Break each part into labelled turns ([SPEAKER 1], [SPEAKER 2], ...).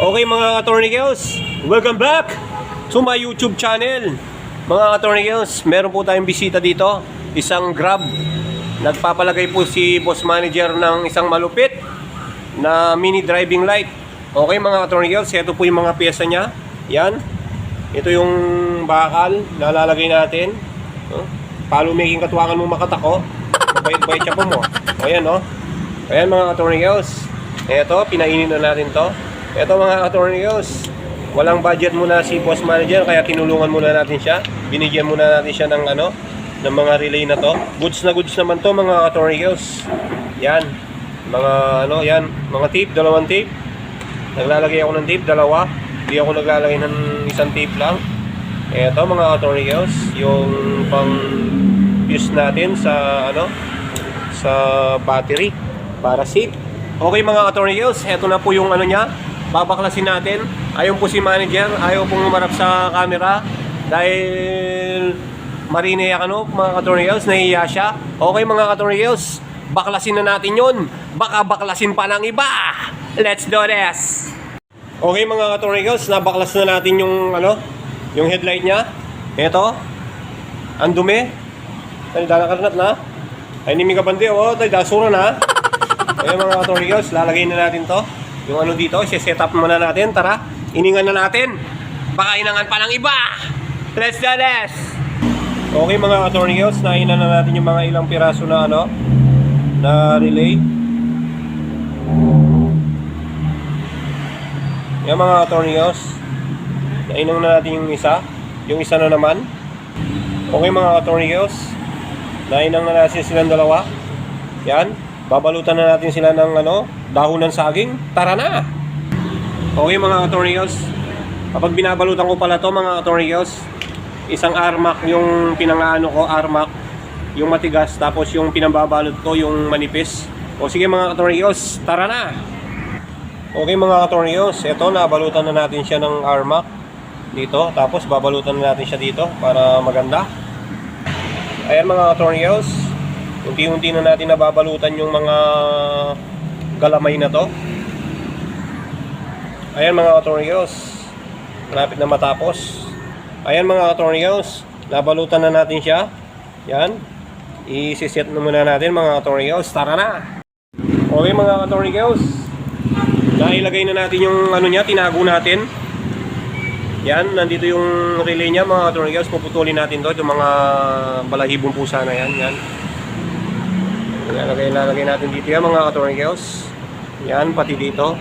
[SPEAKER 1] Okay mga Katornikeos, welcome back to my YouTube channel. Mga Katornikeos, meron po tayong bisita dito. Isang Grab. Nagpapalagay po si boss manager ng isang malupit na mini driving light. Okay mga Katornikeos, ito po yung mga pyesa niya. Yan. Ito yung bakal na lalagay natin. Palo making katuwakan mo makatako. Mabait-bait siya po mo. Ayan o. Ayan mga Katornikeos. Ito, pinainin na natin to. Ito mga Katornikeos, walang budget muna si boss manager kaya tinulungan muna natin siya. Binigyan muna natin siya ng ng mga relay na to. Goods na goods naman to mga Katornikeos. Yan. Mga yan, mga tape, dalawang tape. Naglalagay ako ng tape, dalawa. Hindi ako naglalagay ng isang tape lang. Ito mga Katornikeos, yung pang fuse natin sa sa battery para safe. Okay mga Katornikeos, ito na po yung niya. Babaklasin natin. Ayaw po si manager, ayaw pong umarap sa camera dahil mariniyak mga Katornikeos, nahihiya siya. Okay mga Katornikeos, baklasin na natin yun. Baka baklasin pa ng iba. Let's do this. Okay mga Katornikeos, nabaklas na natin yung yung headlight niya. Ito, ang dumi. Tayo danakarnat na. Ay nimi ka bandi, tayo dasura na. Okay mga Katornikeos, lalagay na natin to. Yung dito, set up muna natin. Tara, iningan na natin. Baka inangan pa ng iba. Let's do this. Okay mga Katornikeos, nainan na natin yung mga ilang piraso na na relay. Yan mga Katornikeos, nainan na natin yung isa. Yung isa na naman. Okay mga Katornikeos, nainan na natin silang dalawa. Yan, babalutan na natin sila ng dahon ng saging. Tara na. Okay mga Katornikeos, kapag binabalutan ko pala to mga Katornikeos, isang armak yung pinangaano ko, armak yung matigas, tapos yung pinambabalot ko yung manipis. O sige mga Katornikeos, tara na. Okay mga Katornikeos, eto nabalutan na natin siya ng armak dito, tapos babalutan na natin siya dito para maganda. Ayan mga Katornikeos, unti-unti na natin nababalutan yung mga galamay na to. Ayan mga Katornikeos, malapit na matapos. Ayan mga Katornikeos, nabalutan na natin siya. Yan, i-set na muna natin mga Katornikeos. Tara na. Okay mga Katornikeos, nailagay na natin yung niya, tinago natin. Yan, nandito yung relay niya mga Katornikeos. Puputulin natin to, yung mga balahibong pusa na yan. Yan, lalagay natin dito yan mga Katornikeos. Yan, pati dito.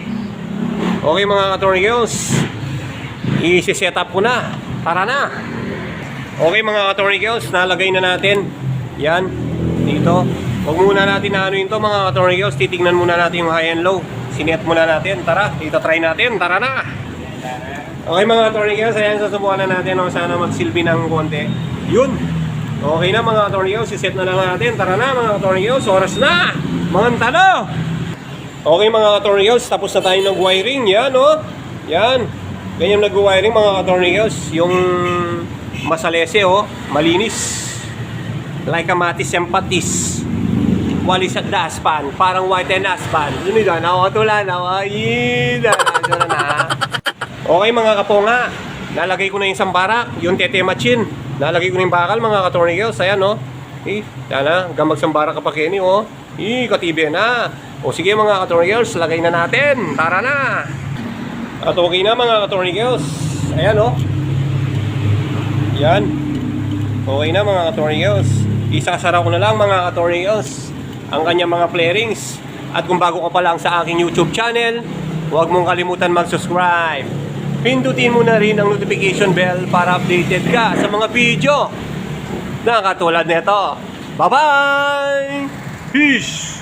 [SPEAKER 1] Okay mga Katornikeos, i-set up ko na. Tara na. Okay mga Katornikeos, nalagay na natin. Yan, dito. Huwag muna natin yun to mga Katornikeos. Titignan muna natin yung high and low. Sinet muna natin. Tara, dito try natin. Tara na. Okay mga Katornikeos, ayan, susubukan na natin. Sana magsilbi ng konti. Yun. Okay na mga Katornikeos, iset na lang natin. Tara na mga Katornikeos, oras na. Mga talo. Okay mga Katornikeos, tapos na tayo ng wiring. Yan yan. Ganyan nag-wiring mga Katornikeos. Yung masalese malinis. Like a matis empatis. Walis at daspan. Parang white and aspan. Yun yun, nakatulan. Okay mga kaponga, nalagay ko na yung sambarak, yung tete machine. Nalagay ko na yung bakal mga Katornikeos. Ayan sana, gamag sambarak ka pa kini katibi na. O sige mga Katornikeos, lagay na natin. Tara na. At okay na mga Katornikeos. Ayan yan. Okay na mga Katornikeos. Isasara ko na lang mga Katornikeos ang kanyang mga flarings. At kung bago ka pa lang sa aking YouTube channel, huwag mong kalimutan mag-subscribe. Pindutin mo na rin ang notification bell para updated ka sa mga video na katulad nito. Bye-bye! Peace!